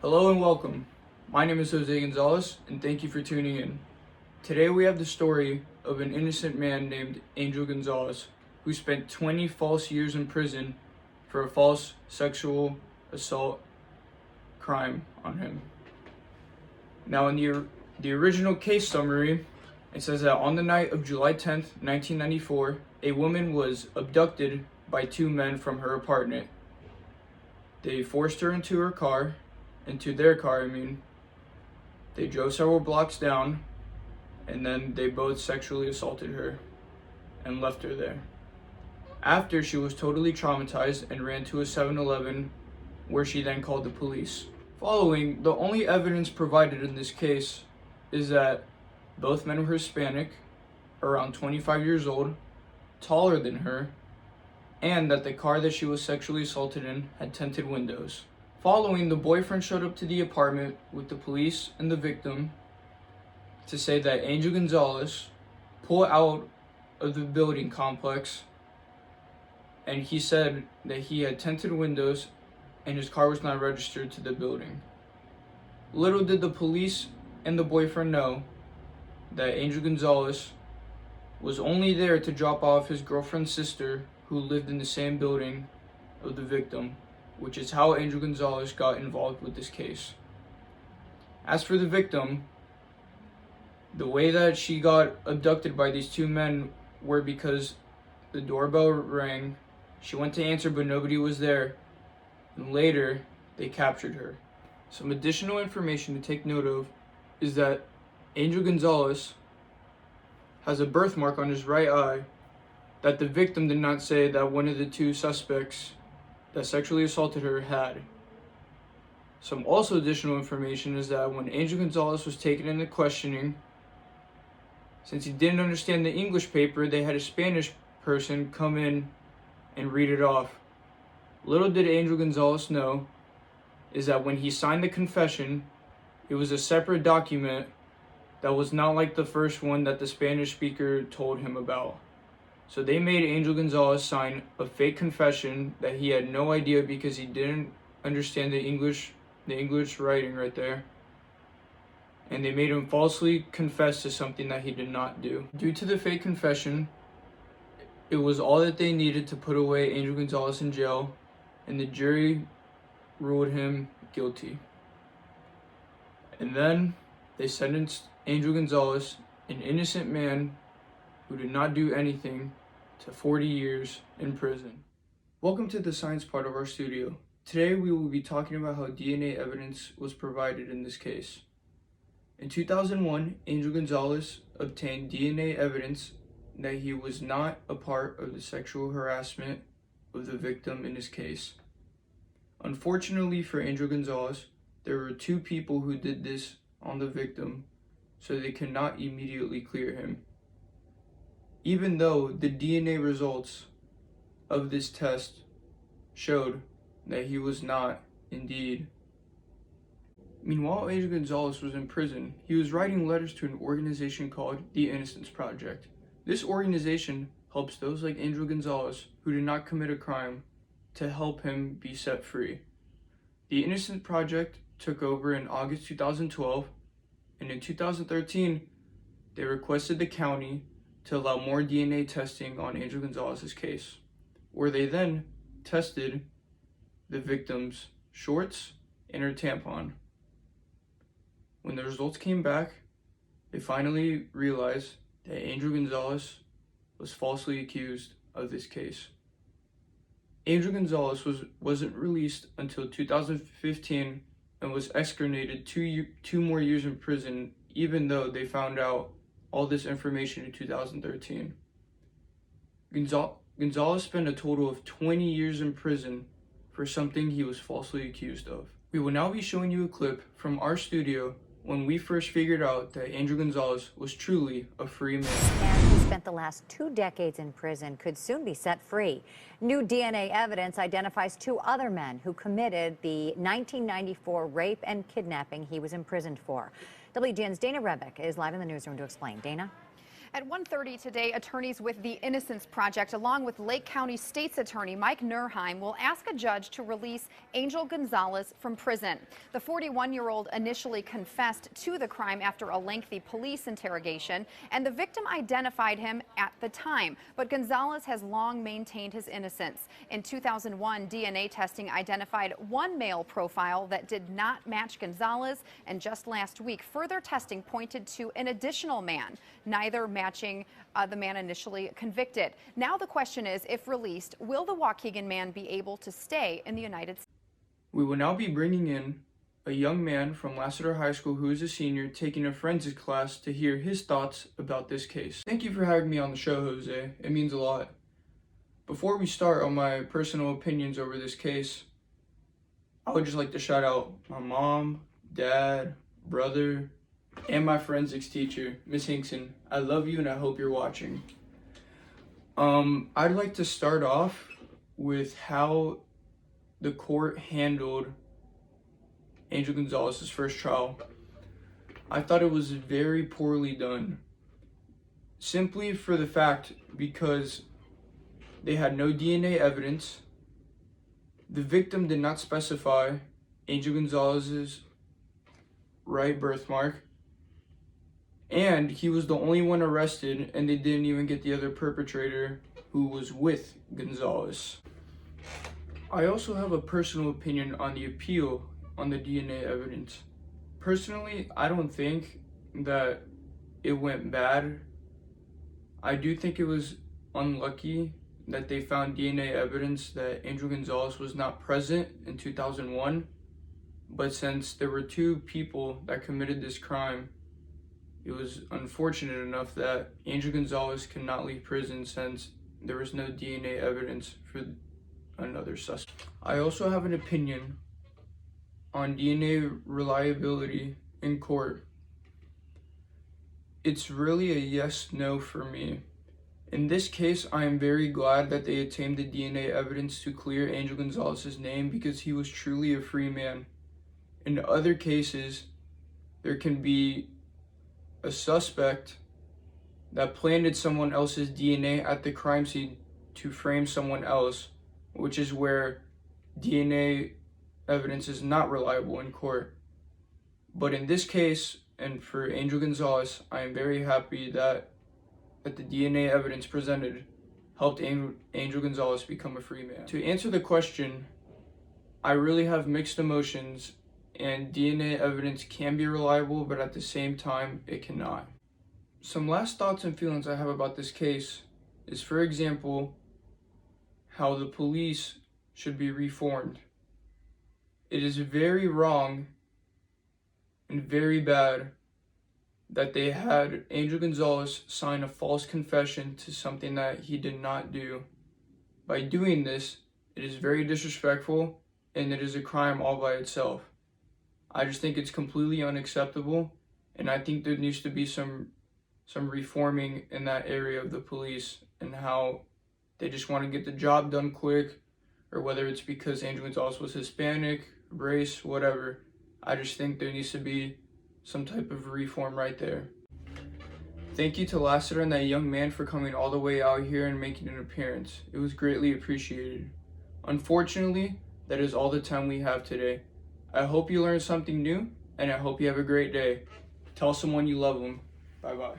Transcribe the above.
Hello and welcome. My name is Jose Gonzalez, and thank you for tuning in. Today we have the story of an innocent man named Angel Gonzalez, who spent 20 false years in prison for a false sexual assault crime on him. Now, in the original case summary, it says that on the night of July 10th, 1994, a woman was abducted by two men from her apartment. They forced her into their car. They drove several blocks down, and then they both sexually assaulted her and left her there. After, she was totally traumatized and ran to a 7-Eleven, where she then called the police. Following, the only evidence provided in this case is that both men were Hispanic, around 25 years old, taller than her, and that the car that she was sexually assaulted in had tinted windows. Following, the boyfriend showed up to the apartment with the police and the victim to say that Angel Gonzalez pulled out of the building complex, and he said that he had tinted windows and his car was not registered to the building. Little did the police and the boyfriend know that Angel Gonzalez was only there to drop off his girlfriend's sister, who lived in the same building of the victim, which is how Angel Gonzalez got involved with this case. As for the victim, the way that she got abducted by these two men were because the doorbell rang, she went to answer but nobody was there, and later they captured her. Some additional information to take note of is that Angel Gonzalez has a birthmark on his right eye that the victim did not say that one of the two suspects that sexually assaulted her had. Some also additional information is that when Angel Gonzalez was taken into questioning, since he didn't understand the English paper, they had a Spanish person come in and read it off. Little did Angel Gonzalez know is that when he signed the confession, it was a separate document that was not like the first one that the Spanish speaker told him about. So they made Angel Gonzalez sign a fake confession that he had no idea because he didn't understand the English writing right there. And they made him falsely confess to something that he did not do. Due to the fake confession, it was all that they needed to put away Angel Gonzalez in jail, and the jury ruled him guilty. And then they sentenced Angel Gonzalez, an innocent man who did not do anything, to 40 years in prison. Welcome to the science part of our studio. Today we will be talking about how DNA evidence was provided in this case. In 2001, Angel Gonzalez obtained DNA evidence that he was not a part of the sexual harassment of the victim in his case. Unfortunately for Angel Gonzalez, there were two people who did this on the victim, so they could not immediately clear him. Even though the DNA results of this test showed that he was not indeed. Meanwhile, Angel Gonzalez was in prison. He was writing letters to an organization called the Innocence Project. This organization helps those like Angel Gonzalez who did not commit a crime to help him be set free. The Innocence Project took over in August 2012, and in 2013, they requested the county to allow more DNA testing on Angel Gonzalez's case, where they then tested the victim's shorts and her tampon. When the results came back, they finally realized that Angel Gonzalez was falsely accused of this case. Angel Gonzalez wasn't released until 2015 and was excarcerated two more years in prison, even though they found out all this information in 2013. Gonzalez spent a total of 20 years in prison for something he was falsely accused of. We will now be showing you a clip from our studio when we first figured out that Angel Gonzalez was truly a free man. Man who spent the last 2 decades in prison could soon be set free. New DNA evidence identifies 2 other men who committed the 1994 rape and kidnapping he was imprisoned for. WGN's Dana Rebick is live in the newsroom to explain. Dana? At 1:30 today, attorneys with the Innocence Project, along with Lake County State's Attorney Mike Nurheim, will ask a judge to release Angel Gonzalez from prison. The 41-year-old initially confessed to the crime after a lengthy police interrogation, and the victim identified him at the time. But Gonzalez has long maintained his innocence. In 2001, DNA testing identified one male profile that did not match Gonzalez, and just last week, further testing pointed to an additional man, neither matching the man initially convicted. Now the question is, if released, will the Waukegan man be able to stay in the United States? We will now be bringing in a young man from Lassiter High School who is a senior taking a forensics class to hear his thoughts about this case. Thank you for having me on the show, Jose. It means a lot. Before we start on my personal opinions over this case, I would just like to shout out my mom, dad, brother, and my forensics teacher, Miss Hinkson. I love you and I hope you're watching. I'd like to start off with how the court handled Angel Gonzalez's first trial. I thought it was very poorly done. Simply for the fact because they had no DNA evidence. The victim did not specify Angel Gonzalez's right birthmark. And he was the only one arrested, and they didn't even get the other perpetrator who was with Gonzalez. I also have a personal opinion on the appeal on the DNA evidence. Personally, I don't think that it went bad. I do think it was unlucky that they found DNA evidence that Angel Gonzalez was not present in 2001. But since there were two people that committed this crime, it was unfortunate enough that Angel Gonzalez could not leave prison since there was no DNA evidence for another suspect. I also have an opinion on DNA reliability in court. It's really a yes/no for me. In this case, I am very glad that they obtained the DNA evidence to clear Angel Gonzalez's name because he was truly a free man. In other cases, there can be a suspect that planted someone else's DNA at the crime scene to frame someone else, which is where DNA evidence is not reliable in court. But in this case, and for Angel Gonzalez, I am very happy that the DNA evidence presented helped Angel Gonzalez become a free man. To answer the question, I really have mixed emotions, and DNA evidence can be reliable, but at the same time, it cannot. Some last thoughts and feelings I have about this case is, for example, how the police should be reformed. It is very wrong and very bad that they had Angel Gonzalez sign a false confession to something that he did not do. By doing this, it is very disrespectful and it is a crime all by itself. I just think it's completely unacceptable, and I think there needs to be some reforming in that area of the police and how they just want to get the job done quick, or whether it's because Angel Gonzalez was Hispanic, race, whatever. I just think there needs to be some type of reform right there. Thank you to Lassiter and that young man for coming all the way out here and making an appearance. It was greatly appreciated. Unfortunately, that is all the time we have today. I hope you learned something new, and I hope you have a great day. Tell someone you love them. Bye-bye.